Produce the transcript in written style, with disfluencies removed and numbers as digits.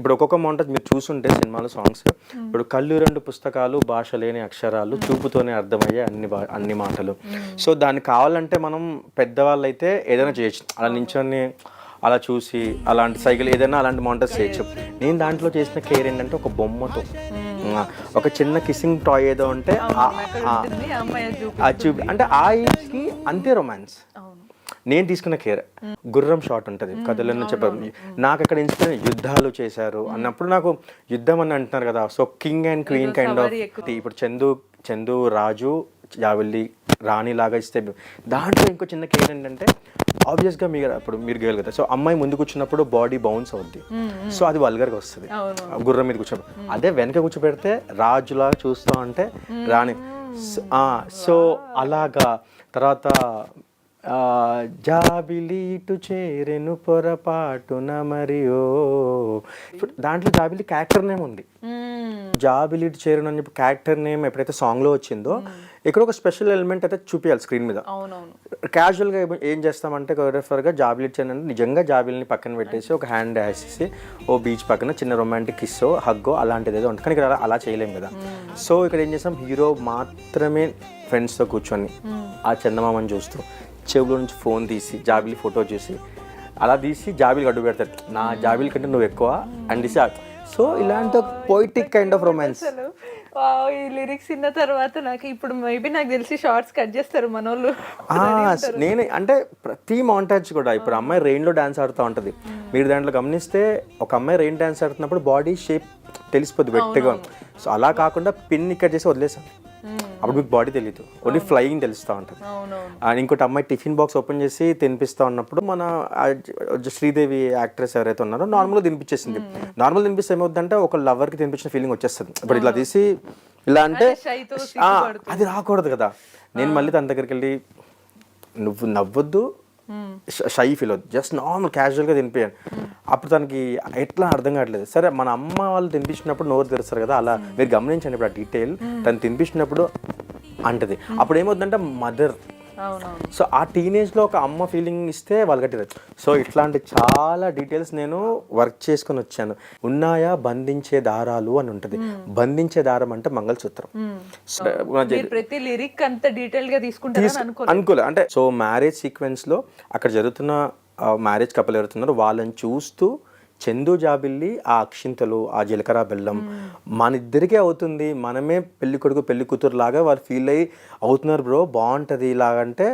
ఇప్పుడు ఒక్కొక్క మౌంటేజ్ మీరు చూసుంటే సినిమాలో సాంగ్స్ ఇప్పుడు కళ్ళు రెండు పుస్తకాలు భాష లేని అక్షరాలు చూపుతోనే అర్థమయ్యే అన్ని మాటలు. సో దానికి కావాలంటే మనం పెద్దవాళ్ళు అయితే ఏదైనా చేయొచ్చు, అలా నించొని అలా చూసి అలాంటి సైకిల్ ఏదైనా అలాంటి మౌంటేజ్ చేయొచ్చు. నేను దాంట్లో చేసిన కేర్ ఏంటంటే ఒక బొమ్మతో ఒక చిన్న కిస్సింగ్ టాయ్ ఏదో ఉంటే అంటే ఆ ఏజ్కి అంతే రొమాన్స్. నేను తీసుకున్న కేర్ గుర్రం షాట్ ఉంటుంది కథలను చెప్పారు. నాకు అక్కడ ఇన్స్పిరేషన్ యుద్ధాలు చేశారు అన్నప్పుడు నాకు యుద్ధం అని అంటున్నారు కదా, so king and queen kind of. ఇప్పుడు చందు రాజు జావెల్లి రాణి లాగా ఇస్తే దాంట్లో ఇంకో చిన్న కేర్ ఏంటంటే ఆబ్వియస్గా మీరు గేలు కదా, సో అమ్మాయి ముందు కూర్చున్నప్పుడు బాడీ బౌన్స్ అవుద్ది, సో అది వల్గర్గా వస్తుంది గుర్రం మీద కూర్చున్నప్పుడు. అదే వెనక కూర్చోబెడితే రాజులా చూస్తూ అంటే రాణి. సో అలాగా తర్వాత జాబిలీటు చేరెను పొరపాటున మరియో, ఇప్పుడు దాంట్లో జాబిలి క్యారెక్టర్ నేమ్ ఉంది. జాబిలీటు చేరెను అని చెప్పి క్యారెక్టర్ నేమ్ ఎప్పుడైతే సాంగ్లో వచ్చిందో ఇక్కడ ఒక స్పెషల్ ఎలిమెంట్ అయితే చూపించాలి స్క్రీన్ మీద. క్యాజువల్గా ఏం చేస్తామంటే కొరియోగ్రాఫర్గా జాబిలీట్ చేయండి అంటే నిజంగా జాబిలిని పక్కన పెట్టేసి ఒక హ్యాండ్ వేసేసి ఓ బీచ్ పక్కన చిన్న రొమాంటిక్ కిస్సో హగ్గో అలాంటిది ఏదో ఉంటుంది, కానీ ఇక్కడ అలా చేయలేం కదా. సో ఇక్కడ ఏం చేస్తాం, హీరో మాత్రమే ఫ్రెండ్స్తో కూర్చొని ఆ చందమామని చూస్తూ చెవులో నుంచి ఫోన్ తీసి జాబిలి ఫోటో చూసి అలా తీసి జాబిలి అడ్డు పెడతాడు, నా జాబిలి కంటే నువ్వు ఎక్కువ అండ్ సో ఇలాంటి పోయిటిక్ కైండ్ ఆఫ్ రొమాన్స్. ఈ లిరిక్స్ విన్న తర్వాత నాకు ఇప్పుడు మేబీ నాకు తెలిసి షార్ట్స్ కట్ చేస్తారు మనోళ్ళు. నేను అంటే ప్రతి మౌంటేజ్ కూడా ఇప్పుడు అమ్మాయి రెయిన్లో డాన్స్ ఆడుతూ ఉంటుంది, మీరు దాంట్లో గమనిస్తే ఒక అమ్మాయి రెయిన్ డాన్స్ ఆడుతున్నప్పుడు బాడీ షేప్ తెలిసిపోద్ది వెట్టగా. సో అలా కాకుండా పిన్ ఇక్కడ చేసి వదిలేసాం, అప్పుడు మీకు బాడీ తెలియదు, ఓన్లీ ఫ్లయింగ్ తెలుస్తూ ఉంటుంది. అండ్ ఇంకోటి అమ్మాయి టిఫిన్ బాక్స్ ఓపెన్ చేసి తినిపిస్తూ ఉన్నప్పుడు మన శ్రీదేవి యాక్ట్రెస్ ఎవరైతే ఉన్నారో నార్మల్గా తినిపించేసింది. నార్మల్ తినిపిస్తే ఏమవుతుందంటే ఒక లవర్కి తినిపించిన ఫీలింగ్ వచ్చేస్తుంది. ఇప్పుడు ఇట్లా తీసి ఇలా అంటే అది రాకూడదు కదా. నేను మళ్ళీ తన దగ్గరికి వెళ్ళి నువ్వు నవ్వొద్దు, షై ఫీల్ అవుతుంది, జస్ట్ నార్మల్ క్యాజువల్గా తినిపించాను. అప్పుడు తనకి ఎట్లా అర్థం కావట్లేదు. సరే మన అమ్మ వాళ్ళు తినిపించినప్పుడు నోరు తెరుస్తారు కదా, అలా మీరు గమనించండి ఇప్పుడు ఆ డీటెయిల్. తను తినిపించినప్పుడు అంటది, అప్పుడు ఏమవుతుందంటే మదర్. సో ఆ టీనేజ్లో ఒక అమ్మ ఫీలింగ్ ఇస్తే వాళ్ళు కట్టిరచ్చు. సో ఇట్లాంటి చాలా డీటెయిల్స్ నేను వర్క్ చేసుకొని వచ్చాను. ఉన్నాయా బంధించే దారాలు అని ఉంటుంది, బంధించే దారం అంటే మంగళసూత్రం. ప్రతి లిరిక్ అంత డీటెయిల్ గా అనుకోలే అంటే. సో మ్యారేజ్ సీక్వెన్స్ లో అక్కడ జరుగుతున్న మ్యారేజ్ కపుల్ ఎవరుతున్నారో వాళ్ళని చూస్తూ చందు జాబిల్లి ఆ అక్షింతలు ఆ జీలకర్ర బెల్లం మన ఇద్దరికే అవుతుంది, మనమే పెళ్లి కొడుకు పెళ్లి కూతురు లాగా వాళ్ళు ఫీల్ అయ్యి అవుతున్నారు బ్రో బాగుంటుంది ఇలాగంటే